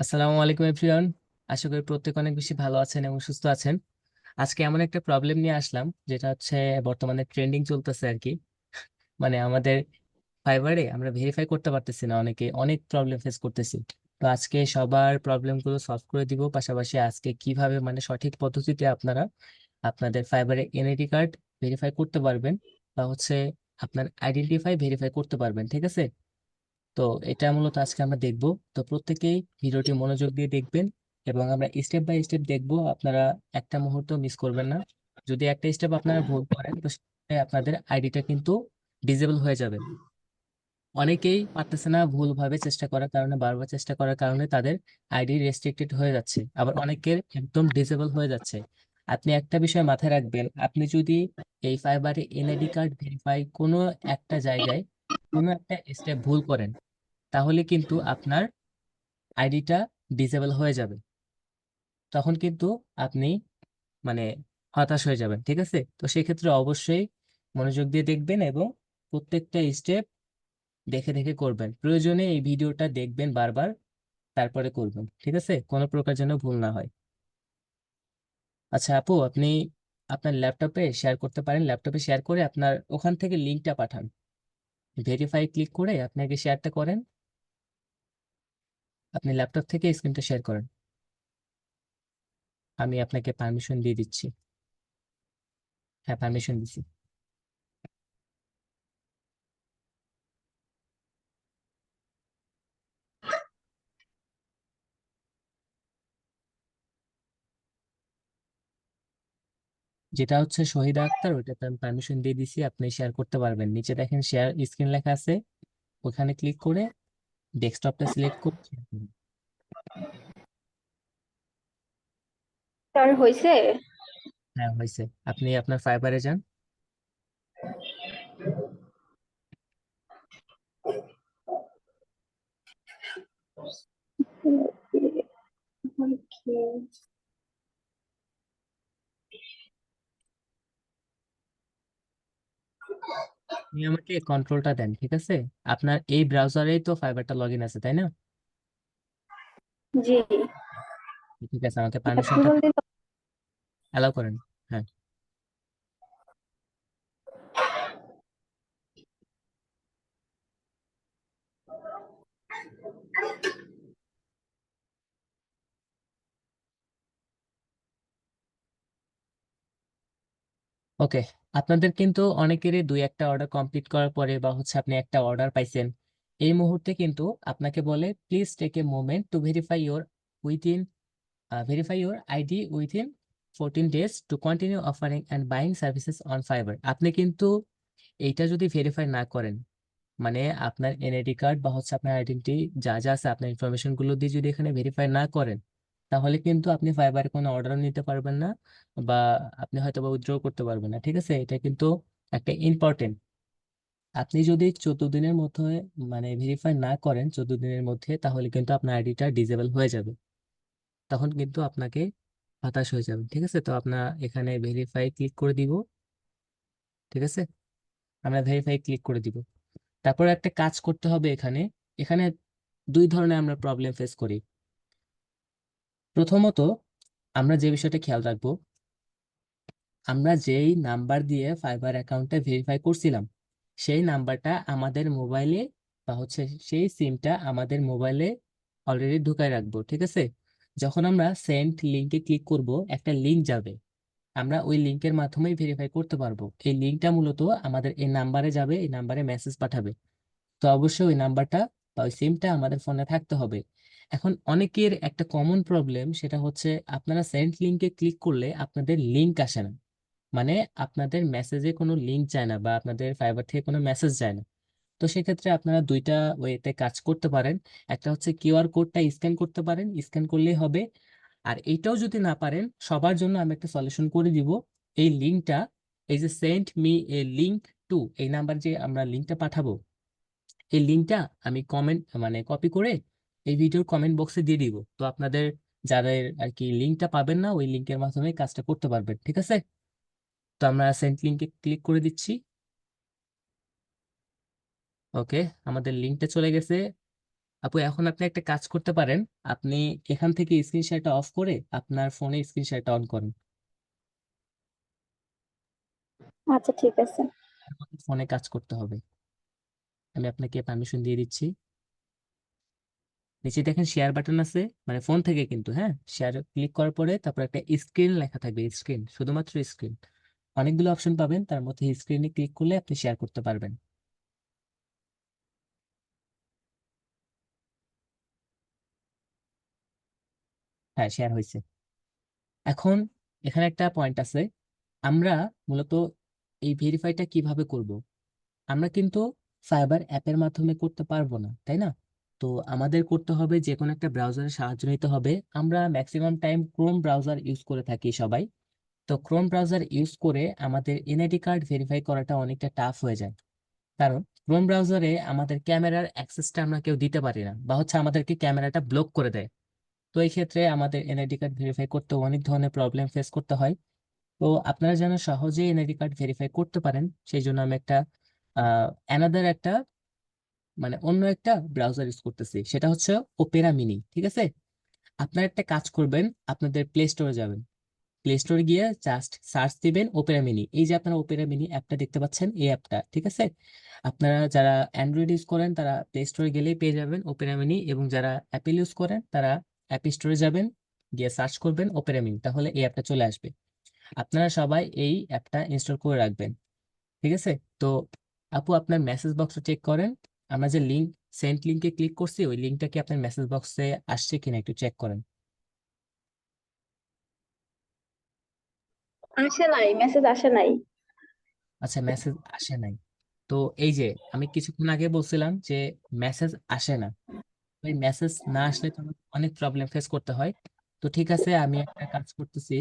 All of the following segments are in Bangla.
আসসালামু আলাইকুম এভরিওয়ান। আশা করি প্রত্যেক অনেক বেশি ভালো আছেন এবং সুস্থ আছেন। আজকে এমন একটা প্রবলেম নিয়ে আসলাম যেটা হচ্ছে বর্তমানে ট্রেন্ডিং চলতেছে আর কি। মানে আমাদের ফাইবারে আমরা ভেরিফাই করতে পারতেছি না, অনেকে অনেক প্রবলেম ফেস করতেছি। তো আজকে সবার প্রবলেম গুলো সলভ করে দিব, পাশাপাশি আজকে কিভাবে মানে সঠিক পদ্ধতিতে আপনারা আপনাদের ফাইবারে এনআইডি কার্ড ভেরিফাই করতে পারবেন বা হচ্ছে আপনার আইডেন্টিফাই ভেরিফাই করতে পারবেন, ঠিক আছে? তো এটা মূলত আজকে আমরা দেখব। তো প্রত্যেকেই ভিডিওটি মনোযোগ দিয়ে দেখবেন এবং আমরা স্টেপ বাই স্টেপ দেখব। আপনারা একটা মুহূর্ত মিস করবেন না। যদি একটা স্টেপ আপনারা ভুল করেন তো সেক্ষেত্রে আপনাদের আইডিটা কিন্তু ডিজেবল হয়ে যাবে। অনেকেই পারতেছে না, ভুলভাবে চেষ্টা করার কারণে, বারবার চেষ্টা করার কারণে তাদের আইডি রেস্ট্রিক্টেড হয়ে যাচ্ছে, আবার অনেকের একদম ডিসেবল হয়ে যাচ্ছে। আপনি একটা বিষয় মাথায় রাখবেন, আপনি যদি এই ফাইবারে এনআইডি কার্ড ভেরিফাই কোনো একটা জায়গায় কোনো একটা স্টেপ ভুল করেন তাহলে কিন্তু আপনার আইডিটা ডিসেবল হয়ে যাবে। তখন কিন্তু আপনি মানে হতাশ হয়ে যাবেন, ঠিক আছে? তো সেক্ষেত্রে অবশ্যই মনোযোগ দিয়ে দেখবেন এবং প্রত্যেকটা স্টেপ দেখে দেখে করবেন। প্রয়োজনে এই ভিডিওটা দেখবেন বারবার, তারপরে করবেন, ঠিক আছে? কোনো প্রকার যেন ভুল না হয়। আচ্ছা আপু, আপনি আপনার ল্যাপটপে শেয়ার করতে পারেন, ল্যাপটপে শেয়ার করে আপনার ওখান থেকে লিঙ্কটা পাঠান। ভেরিফাই ক্লিক করে আপনাকে শেয়ারটা করেন। আপনি ল্যাপটপ থেকে স্ক্রিনটা শেয়ার করেন। আমি আপনাকে পারমিশন দিয়ে দিচ্ছি। হ্যাঁ, পারমিশন দিচ্ছি। যেটা হচ্ছে শহীদা আক্তার, ওইটাতে আমি পারমিশন দিয়ে দিছি, আপনি শেয়ার করতে পারবেন। নিচে দেখেন শেয়ার স্ক্রিন লেখা আছে, ওখানে ক্লিক করে ডেস্কটপটা সিলেক্ট করে share করুন। তার হয়েছে। হ্যাঁ হয়েছে। আপনি আপনার ফাইবারে যান। আপনি আমাকে কন্ট্রোলটা দেন, ঠিক আছে? আপনার এই ব্রাউজারেই তো ফাইবারটা লগ ইন আছে, তাই না? জি, ঠিক আছে, আমাকে পারমিশনটা অ্যাপ্রুভাল দিল। অ্যালাউ করেন। হ্যাঁ। ওকে। আপনাদের কিন্তু অনেকেরই দুই একটা অর্ডার কমপ্লিট করার পরে বা হচ্ছে আপনি একটা অর্ডার পাইছেন, এই মুহূর্তে কিন্তু আপনাকে বলে please take a moment to within verify your ID within 14 days to continue offering and buying services on Fiverr। আপনি কিন্তু এইটা যদি ভেরিফাই না করেন, মানে আপনার এনআইডি কার্ড বা হচ্ছে আপনার আইডেন্টি যা যা আছে আপনার ইনফরমেশন গুলো দিয়ে যদি এখানে ভেরিফাই না করেন, তাহলে কিন্তু আপনি ফাইবারে কোনো অর্ডার নিতে পারবেন না বা আপনি হয়তো বা উইথড্র করতে পারবেন না, ঠিক আছে? এটা কিন্তু একটা ইম্পর্টেন্ট। আপনি যদি 14 দিনের মধ্যে মানে ভেরিফাই না করেন 14 দিনের মধ্যে, তাহলে কিন্তু আপনার আইডিটা ডিজেবল হয়ে যাবে। তখন কিন্তু আপনাকে হতাশ হয়ে যাবেন, ঠিক আছে? তো আপনার এখানে ভেরিফাই ক্লিক করে দিব, ঠিক আছে? আমরা ভেরিফাই ক্লিক করে দিব। তারপর একটা কাজ করতে হবে এখানে। এখানে দুই ধরনের আমরা প্রবলেম ফেস করি। প্রথমত, আমরা যে বিষয়টা খেয়াল রাখবো, আমরা যেই নাম্বার দিয়ে ফাইবার অ্যাকাউন্টটা ভেরিফাই করছিলাম সেই নাম্বারটা আমাদের মোবাইলে বা হচ্ছে সেই সিমটা আমাদের মোবাইলে অলরেডি ঢুকায় রাখবো, ঠিক আছে? যখন আমরা সেন্ড লিঙ্কে ক্লিক করব, একটা লিঙ্ক যাবে, আমরা ওই লিঙ্কের মাধ্যমেই ভেরিফাই করতে পারবো। এই লিঙ্কটা মূলত আমাদের এই নাম্বারে যাবে, এই নাম্বারে মেসেজ পাঠাবে। তো অবশ্যই ওই নাম্বারটা বা ওই সিমটা আমাদের ফোনে থাকতে হবে। এখন অনেকের একটা কমন প্রবলেম, সেটা হচ্ছে আপনারা সেন্ড লিঙ্কে ক্লিক করলে আপনাদের লিঙ্ক আসে না, মানে আপনাদের মেসেজে কোনো লিঙ্ক যায় না বা আপনাদের ফাইবার থেকে কোনো মেসেজ যায় না। তো সেক্ষেত্রে আপনারা দুইটা ওয়েতে কাজ করতে পারেন। একটা হচ্ছে কিউআর কোডটা স্ক্যান করতে পারেন, স্ক্যান করলেই হবে। আর এইটাও যদি না পারেন, সবার জন্য আমি একটা সলিউশন করে দিব। এই লিঙ্কটা, এই যে send me a link to, এই নাম্বার যে আমরা লিঙ্কটা পাঠাবো, এই লিঙ্কটা আমি কমেন্ট মানে কপি করে এই ভিডিওর কমেন্ট বক্সে দিয়ে দিব। তো আপনাদের যাদের আর কি লিঙ্কটা পাবেন না, ওই লিঙ্কের মাধ্যমে কাজটা করতে পারবেন, ঠিক আছে? তো আমরা সেন্ড লিঙ্কে ক্লিক করে দিচ্ছি। ওকে, আমাদের লিঙ্কটা চলে গেছে। আপু এখন আপনি একটা কাজ করতে পারেন। আপনি এখান থেকে স্ক্রিন শেয়ারটা অফ করে আপনার ফোনে স্ক্রিন শেয়ারটা অন করেন। আচ্ছা, ঠিক আছে। ফোনে কাজ করতে হবে। আমি আপনাকে পারমিশন দিয়ে দিচ্ছি। নিচে দেখেন শেয়ার বাটন আছে, মানে ফোন থেকে কিন্তু, হ্যাঁ, শেয়ার ক্লিক করার পরে তারপর একটা স্ক্রিন লেখা থাকবে, স্ক্রিন, শুধুমাত্র স্ক্রিন। অনেকগুলো অপশন পাবেন, তার মধ্যে স্ক্রিনে ক্লিক করলে আপনি শেয়ার করতে পারবেন। হ্যাঁ, শেয়ার হয়েছে। এখন এখানে একটা পয়েন্ট আছে। আমরা মূলত এই ভেরিফাইটা কিভাবে করব? আমরা কিন্তু ফাইবার অ্যাপের মাধ্যমে করতে পারবো না, তাই না? তো আমাদের করতে হবে যে কোনো একটা ব্রাউজারের সাহায্য নিতে হবে। আমরা maximum time Chrome browser use করে থাকি সবাই। তো ক্রোম ব্রাউজার ইউজ করে আমাদের এনআইডি কার্ড ভেরিফাই করাটা অনেকটা টাফ হয়ে যায়। কারণ ক্রোম ব্রাউজারে আমাদের ক্যামেরার অ্যাক্সেসটা আমরা কেউ দিতে পারি না, বা হচ্ছে আমাদেরকে ক্যামেরাটা ব্লক করে দেয়। তো এই ক্ষেত্রে আমাদের এনআইডি কার্ড ভেরিফাই করতে অনেক ধরনের প্রবলেম ফেস করতে হয়। তো আপনারা যেন সহজেই এনআইডি কার্ড ভেরিফাই করতে পারেন, সেই জন্য আমি একটা অ্যানাদার একটা, মানে অন্য একটা ব্রাউজার ইউজ করতেছি, সেটা হচ্ছে ওপেরা মিনি। ঠিক আছে, আপনারা একটা কাজ করবেন, আপনাদের প্লে স্টোরে যাবেন। প্লে স্টোরে গিয়ে জাস্ট সার্চ দিবেন ওপেরা মিনি। এই যে আপনারা ওপেরা মিনি অ্যাপটা দেখতে পাচ্ছেন, এই অ্যাপটা, ঠিক আছে? আপনারা যারা অ্যান্ড্রয়েড ইউজ করেন তারা প্লে স্টোরে গেলেই পেয়ে যাবেন ওপেরা মিনি, এবং যারা অ্যাপেল ইউজ করেন তারা অ্যাপ স্টোরে যাবেন, গিয়ে সার্চ করবেন ওপেরা মিনি, তাহলে এই অ্যাপটা চলে আসবে। আপনারা সবাই এই অ্যাপটা ইনস্টল করে রাখবেন। ঠিক আছে? তো আপু আপনার মেসেজ বক্সটা চেক করেন। আমরা যে লিঙ্ক, সেন্ড লিঙ্কে ক্লিক করছি, ওই লিঙ্কটা কি আপনার মেসেজ বক্সে আসছে কিনা একটু চেক করেন। আসে নাই, মেসেজ আসে নাই। আচ্ছা, মেসেজ আসে নাই। তো এই যে আমি কিছুক্ষণ আগে বলছিলাম যে মেসেজ আসে না, ওই মেসেজ না আসলে তো আমাকে অনেক প্রবলেম ফেস করতে হয়। তো ঠিক আছে, আমি একটা কাজ করতেছি।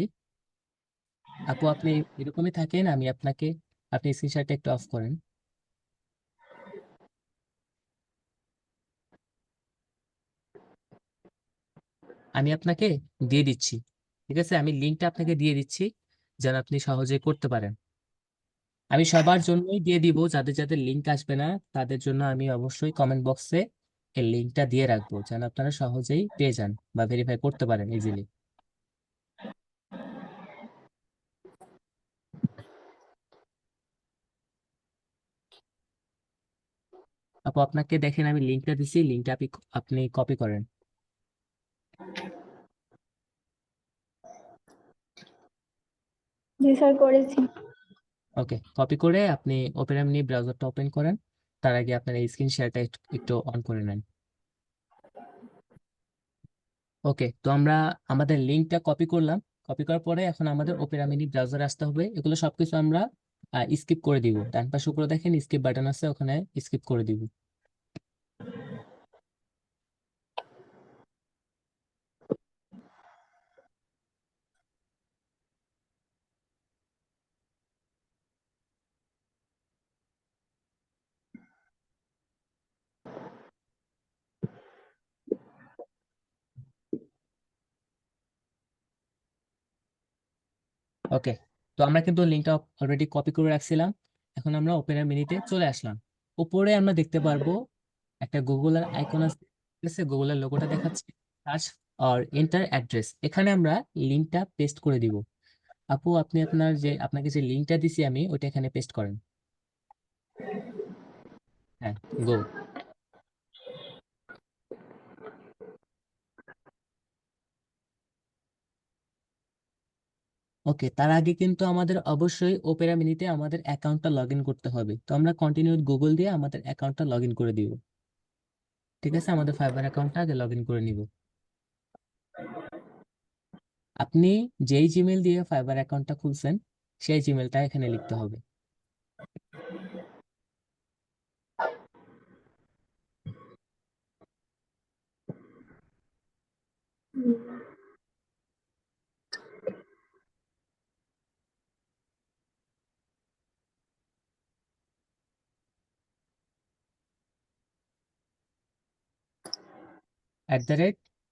আপু আপনি এরকমই থাকেন, আমি আপনাকে, আপনি স্ক্রিনশটটা একটু অফ করেন। আমি আপনাকে দিয়ে দিচ্ছি। ঠিক আছে, আমি লিঙ্কটা আপনাকে দিয়ে দিচ্ছি, যেন আপনি সহজে করতে পারেন। আমি সবার জন্যই দিয়ে দিব, যাদের যাদের লিঙ্ক আসবে না তাদের জন্য আমি অবশ্যই কমেন্ট বক্সে এই লিঙ্কটা দিয়ে রাখবো, যেন আপনারা সহজেই পেয়ে যান বা ভেরিফাই করতে পারেন ইজিলি। আপু আপনাকে দেখেন আমি লিঙ্কটা দিছি, লিঙ্কটা আপনি আপনি কপি করেন। জি স্যার, করেছি। ওকে, কপি করে আপনি ওপেন এমনি ব্রাউজারটা ওপেন করেন। তার আগে আপনার এই স্ক্রিন শেয়ারটা একটু অন করে নেন। ওকে, তো আমরা আমাদের লিঙ্কটা কপি করলাম। কপি করার পরে এখন আমাদের ওপেরা মিনি ব্রাউজারে আসতে হবে। এগুলো সবকিছু আমরা স্কিপ করে দিব। ডান পাশে উপরে দেখেন স্কিপ বাটন আছে, ওখানে স্কিপ করে দিব। ওকে, তো আমরা কিন্তু লিঙ্কটা অলরেডি কপি করে রাখছিলাম। এখন আমরা ওপেরা মিনিতে চলে আসলাম। উপরে আমরা দেখতে পারবো একটা গুগলের আইকন আছে, ঠিক আছে? গুগলের লোগোটা দেখাচ্ছে, সার্চ আর এন্টার অ্যাড্রেস, এখানে আমরা লিঙ্কটা পেস্ট করে দিব। আপু আপনি আপনাকে যে লিঙ্কটা দিছি আমি, ওইটা এখানে পেস্ট করেন। হ্যাঁ, গো। ওকে, তার আগে কিন্তু আমাদের অবশ্যই ওপেরা মিনিতে আমাদের অ্যাকাউন্টটা লগ ইন করতে হবে। তো আমরা কন্টিনিউ গুগল দিয়ে আমাদের অ্যাকাউন্টটা লগ ইন করে দিব। ঠিক আছে, আমাদের ফাইবার অ্যাকাউন্টটা আগে লগ ইন করে নিব। আপনি যেই জিমেল দিয়ে ফাইবার অ্যাকাউন্টটা খুলছেন, সেই জিমেলটা এখানে লিখতে হবে।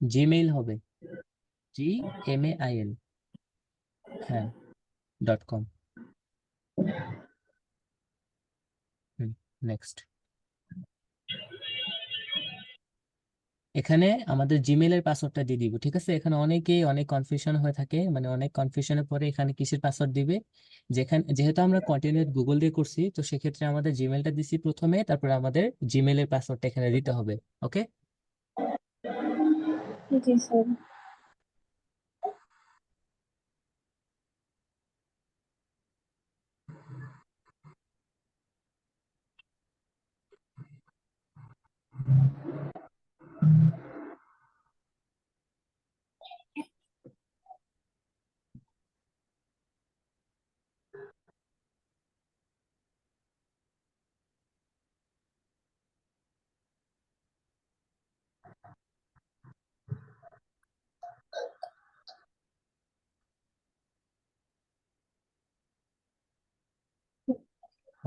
@gmail হবে, GMAIL। হ্যাঁ, .com। হুম, নেক্সট। এখানে আমাদের জিমেল এর পাসওয়ার্ডটা দিয়ে দিব, ঠিক আছে? এখানে অনেকেই অনেক কনফিউশন হয়ে থাকে, মানে অনেক কনফিউশনের পরে এখানে কিসের পাসওয়ার্ড দিবে। যেহেতু আমরা কন্টিনিউ গুগল দিয়ে করছি, তো সেক্ষেত্রে আমাদের জিমেলটা দিছি প্রথমে, তারপরে আমাদের জিমেল এর পাসওয়ার্ডটা এখানে দিতে হবে। ওকে, জি স্যার।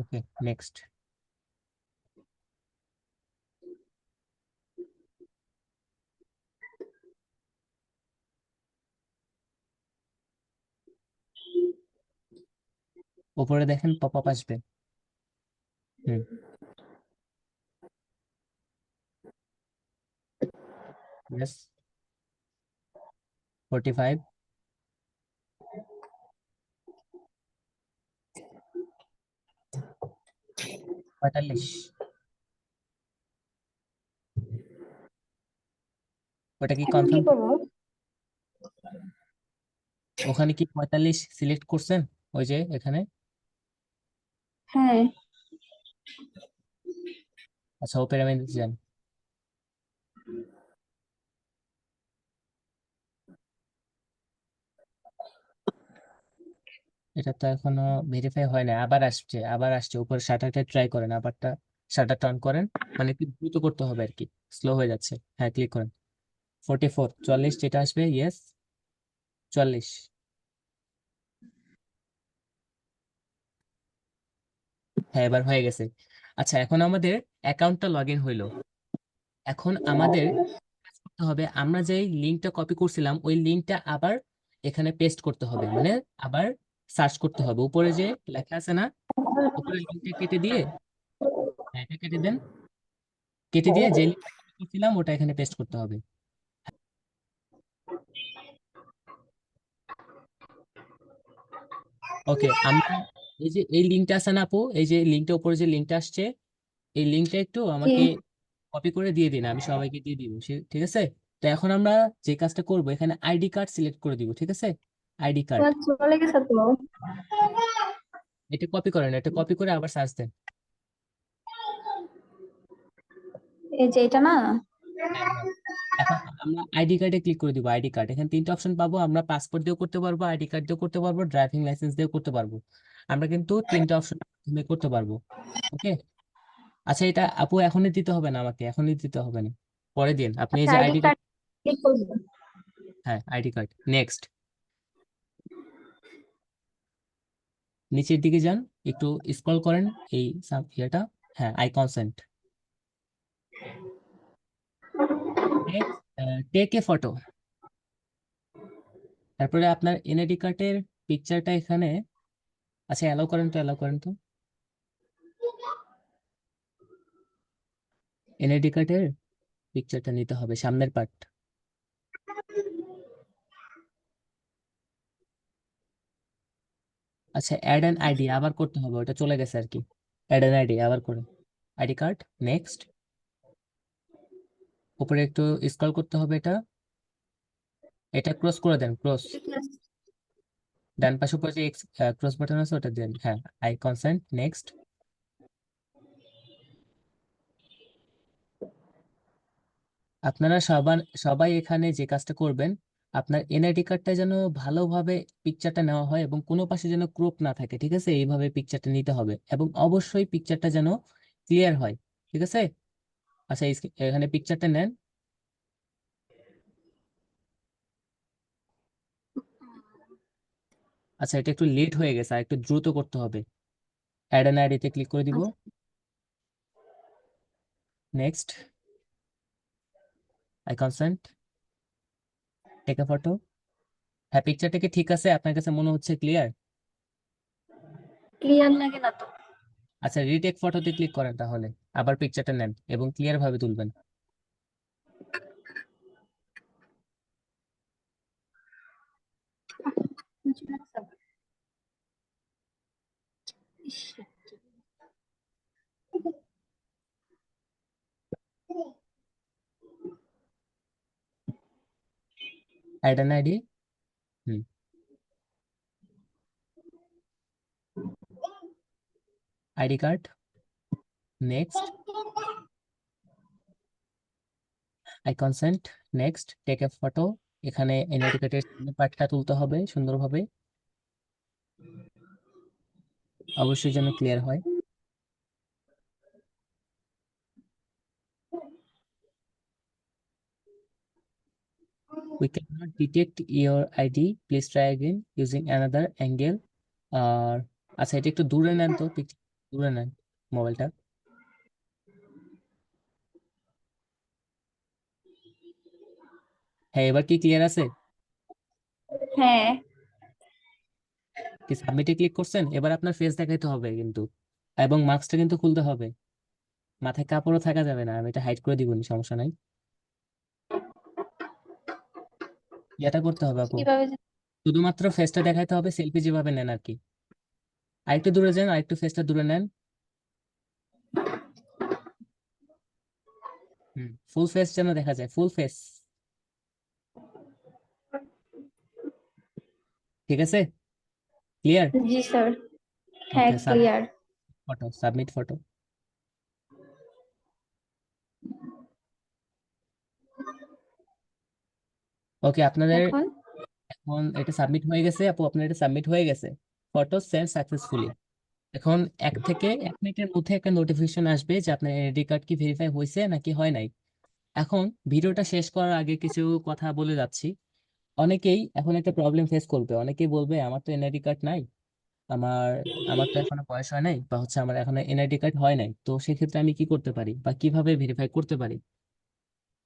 ওকে, নেক্সট। উপরে দেখেন পপ আপ আসবে। হুম, ইয়েস। 45, 45। ওটা কি এখন কি কনফার্ম? করবো? ওখানে কি 45 সিলেক্ট করছেন? ওই যে এখানে। হ্যাঁ। আচ্ছা, ও প্যারামেডিক যান। এটা তো এখনো ভেরিফাই হয় না, আবার আসছে, আবার আসছে। উপরে শাটারটা ট্রাই করেন, আবারটা শাটারটা অন করেন। মানে একটু দ্রুত করতে হবে আর কি, স্লো হয়ে যাচ্ছে। হ্যাঁ, ক্লিক করেন। 44, 44 যেটা আসবে, ইয়েস। 44। হ্যাঁ, এবার হয়ে গেছে। আচ্ছা, এখন আমাদের অ্যাকাউন্টটা লগ ইন হইলো। এখন আমাদের কাজ করতে হবে, আমরা যে লিঙ্কটা কপি করছিলাম ওই লিঙ্কটা আবার এখানে পেস্ট করতে হবে, মানে আবার সার্চ করতে হবে। উপরে যে লেখা আছে না, উপরে লিঙ্কটা কেটে দিয়ে, হ্যাঁ, এটা কেটে দেন। কেটে দিয়ে যে লিঙ্কটা কপি করছিলাম ওটা এখানে পেস্ট করতে হবে। ওকে, আমরা এই যে এই লিঙ্কটা আছে না আপু, এই যে লিঙ্কটা উপরে যে লিঙ্কটা আসছে, এই লিঙ্কটা একটু জি। আমাকে কপি করে দিয়ে দিন, আমি সবাইকে দিয়ে দিব। ঠিক আছে? তো এখন আমরা যে কাজটা করব, এখানে আইডি কার্ড সিলেক্ট করে দিব, ঠিক আছে? আইডি কার্ড, স্যার চলে গেছে তো। এটা কপি করেন, এটা কপি করে আবার সার্চ দেন। এই যে এটা না। হ্যাঁ, হ্যাঁ। এখন আমরা আইডি কার্ডে ক্লিক করে দিব। আইডি কার্ড, এখানে তিনটা অপশন পাবো। আমরা পাসপোর্ট দিয়েও করতে পারবো, আইডি কার্ড দিয়েও করতে পারবো, ড্রাইভিং লাইসেন্স দিয়েও করতে পারবো। আমরা কিন্তু তিনটা অপশন করতে পারবো। ওকে। আচ্ছা, এটা আপু এখনই দিতে হবে না, আমাকে এখনই দিতে হবে না, পরে দিন। আপনি এই আচ্ছা, যে ID ID card, card click করবো। হ্যাঁ আইডি কার্ড, নেক্সট। নিচের দিকে যান, একটু স্ক্রল করেন, এই ইয়েটা, হ্যাঁ, I consent. Next, take a photo. তারপরে আপনার এনআইডি কার্ডের পিকচারটা এখানে, আচ্ছা অ্যালাউ করেন তো, অ্যালাউ করেন তো। এনআইডি কার্ডের পিকচারটা নিতে হবে, সামনের পার্ট। আচ্ছা, অ্যাড অ্যান আইডি আবার করতে হবে, ওটা চলে গেছে আর কি। অ্যাড অ্যান আইডি আবার করে, আইডি কার্ড, নেক্সট। উপরে একটু স্ক্রল করতে হবে, এটা এটা ক্রস করে দেন, ক্রস। ঠিক আছে। ডান পাশে উপরে যে ক্রস বাটন আছে ওটা দেন, হ্যাঁ। I consent, next. আপনারা সবার সবাই এখানে যে কাজটা করবেন, আপনার এনআইডি কার্ডটা যেন ভালোভাবে পিকচারটা নেওয়া হয় এবং কোনো পাশে যেন ক্রপ না থাকে, ঠিক আছে? এইভাবে পিকচারটা নিতে হবে এবং অবশ্যই পিকচারটা যেন ক্লিয়ার হয়, ঠিক আছে? আচ্ছা, এখানে পিকচারটা নেন। আচ্ছা, এটা একটু লেট হয়ে গেছে, আর একটু দ্রুত করতে হবে। অ্যাড এন আইডিতে ক্লিক করে দিব, আচ্ছা। Next. I consent, take a photo. হ্যাঁ, পিকচারটা কি ঠিক আছে? আপনার কাছে মনে হচ্ছে ক্লিয়ার? ক্লিয়ার লাগে না তো। আচ্ছা, রিটেক ফটোতে ক্লিক করেন তাহলে। আবার পিকচারটা নেন এবং ক্লিয়ার ভাবে তুলবেন। Add an ID. Hmm. ID card. Next. I consent. Next, take a photo. এখানে এনআইডি কার্ডের পার্টটা তুলতে হবে সুন্দরভাবে, অবশ্যই যেন ক্লিয়ার হয়। We cannot detect your ID. Please try again using another angle. আর আচ্ছা, এটা একটু দূরে নেন তো, পিকচার দূরে নেন মোবাইলটা। হ্যাঁ, এবার কি ক্লিয়ার আছে? হ্যাঁ। কি সাবমিটে ক্লিক করছেন? এবার আপনার ফেস দেখাইতে হবে কিন্তু, এবং মাস্কটা কিন্তু খুলতে হবে। মাথায় কাপড়ও থাকা যাবে না, আমি এটা হাইড করে দিব, সমস্যা নাই। এটা করতে হবে আপু, কিভাবে শুধুমাত্র ফেসটা দেখাইতে হবে, সেলফি যেভাবে নেন আর কি। আরেকটু দূরে যান, আরেকটু ফেসটা দূরে নেন। ফুল ফেস যেন দেখা যায়, ফুল ফেস। ঠিক আছে, ক্লিয়ার। জি স্যার। হ্যাঁ, okay, submit clear. Photo, submit photo. Okay, আপনাদের এখন এখন এটা সাবমিট হয়ে গেছে আপু, আপনার এটা সাবমিট হয়ে গেছে। Photo send successfully. এখন 1 থেকে 1 মিনিটের মধ্যে একটা নোটিফিকেশন আসবে যে আপনার এনআইডি কার্ড কি ভেরিফাই হয়েছে নাকি হয় নাই। এখন ভিডিওটা শেষ করার আগে কিছু কথা বলে যাচ্ছি। অনেকেই এখন একটা প্রবলেম ফেস করবে, অনেকেই বলবে আমার তো এনআইডি কার্ড নাই, আমার আমার তো এখনো বয়স হয় নাই, বা হচ্ছে আমার এখনো এনআইডি কার্ড হয় নাই, তো সেক্ষেত্রে আমি কি করতে পারি বা কিভাবে ভেরিফাই করতে পারি।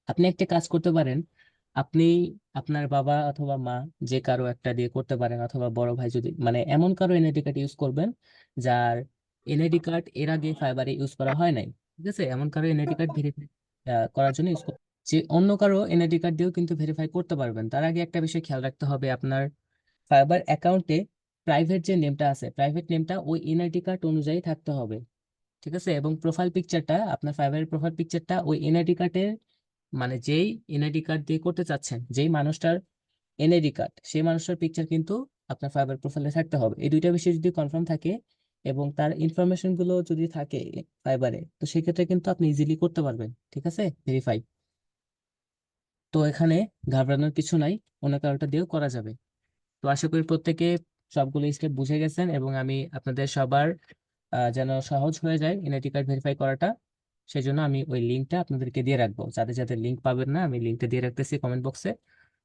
আপনি একটা কাজ করতে পারেন। আপনি আপনার বাবা অথবা মা, যে কারো একটা দিয়ে করতে পারেন, অথবা বড় ভাই, যদি মানে এমন কারো এনআইডি কার্ড ইউজ করবেন যার এনআইডি কার্ড এর আগে ফাইবারে ইউজ করা হয় নাই। ঠিক আছে, এমন কারো এনআইডি কার্ড ভেরিফাই করার জন্য ইউজ করবেন। যে অন্য কারো এনআইডি কার্ড দিয়েও কিন্তু ভেরিফাই করতে পারবেন। তার আগে একটা বিষয় খেয়াল রাখতে হবে, আপনার ফাইবার অ্যাকাউন্টে প্রাইভেট যে নেমটা আছে, প্রাইভেট নেমটা ওই এনআইডি কার্ড অনুযায়ী থাকতে হবে। ঠিক আছে, এবং প্রোফাইল পিকচারটা, আপনার ফাইবারের প্রোফাইল পিকচারটা ওই এনআইডি কার্ডের, মানে যেই এনআইডি কার্ড দিয়ে করতে চাচ্ছেন, যেই মানুষটার এনআইডি কার্ড, সেই মানুষটার পিকচার কিন্তু আপনার ফাইবার প্রোফাইলে থাকতে হবে। এই দুইটা বিষয় যদি কনফার্ম থাকে এবং তার ইনফরমেশন গুলো যদি থাকে ফাইবারে, তো সেক্ষেত্রে কিন্তু আপনি ইজিলি করতে পারবেন। ঠিক আছে, ভেরিফাই। তো এখানে ঘাবড়ানোর কিছু নাই, অন্য কারোটা দিয়েও করা যাবে। তো আশা করি প্রত্যেকে সবগুলো স্টেপ বুঝে গেছেন, এবং আমি আপনাদের সবার যেন সহজ হয়ে যায় এনআইডি কার্ড ভেরিফাই করাটা, সেই জন্য আমি ওই লিঙ্কটা আপনাদেরকে দিয়ে রাখবো। যাদের যাদের লিঙ্ক পাবেন না, আমি লিঙ্কটা দিয়ে রাখতেছি কমেন্ট বক্সে।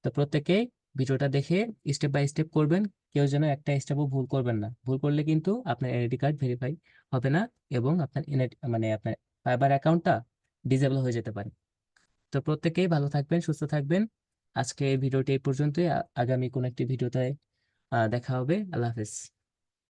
তো প্রত্যেকেই ভিডিওটা দেখে স্টেপ বাই স্টেপ করবেন। কেউ যেন একটা স্টেপও ভুল করবেন না, ভুল করলে কিন্তু আপনার এনআইডি কার্ড ভেরিফাই হবে না, এবং আপনার এনআইডি মানে আপনার ফাইবার অ্যাকাউন্টটা ডিসেবল হয়ে যেতে পারে। তো প্রত্যেকেই ভালো থাকবেন, সুস্থ থাকবেন। আজকে এই ভিডিওটি এই পর্যন্তই, আগামী কোন একটি ভিডিওতে দেখা হবে। আল্লাহ হাফেজ।